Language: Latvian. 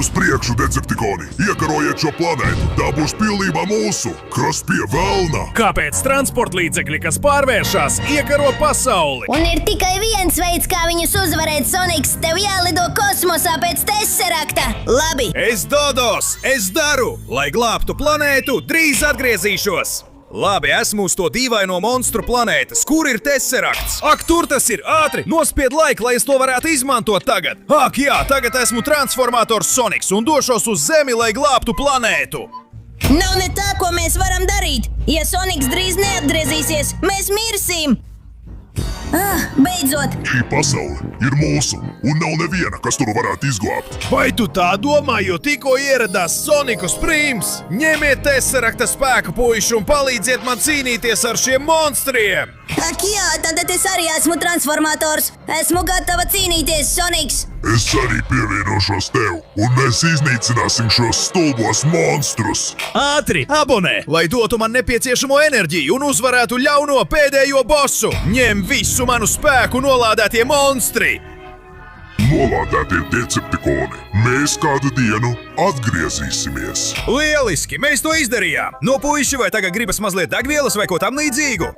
Uz priekšu, Deceptikoni! Iekarojiet šo planētu! Tā būs pilnībā mūsu! Kas pie velna? Kāpēc transporta līdzekļi, kas pārvēršas, iekaro pasauli? Un ir tikai viens veids, kā viņus uzvarēt, Soniks. Tev jālido kosmosā pēc Tesserakta. Labi. Es dodos! Es daru! Lai glābtu planētu, drīz atgriezīšos! Labi, esmu uz to dīvaino monstru planētas. Kur ir Tesserakts? Ak, tur tas ir! Ātri! Nospied laiku, lai es to varētu izmantot tagad! Ak, jā, tagad esmu transformators Soniks un došos uz Zemi, lai glābtu planētu! Nav ne tā, ko mēs varam darīt. Ja Soniks drīz neatgriezīsies, mēs mirsim. Beidzot! Šī pasaule ir mūsu, un nav neviena, kas tur varētu izglābt. Vai tu tā domā, jo tikko ieradās Soniku Sprīms? Ņemiet Tesserakta spēku, puiši, un palīdziet man cīnīties ar šiem monstriem! Ak jā, tad es arī esmu transformators. Esmu gatava cīnīties, Soniks. Es arī pievienošos tev, un mēs iznīcināsim šos stulbos monstrus. Ātri, abonē, lai dotu man nepieciešamo enerģiju un uzvarētu ļauno pēdējo bossu! Ņem visu manu spēku, nolādētie monstri! Nolādētie Deceptikoni, mēs kādu dienu atgriezīsimies. Lieliski! Mēs to izdarījām! No puiši, vai tagad gribas mazliet degvielas vai ko tam līdzīgu?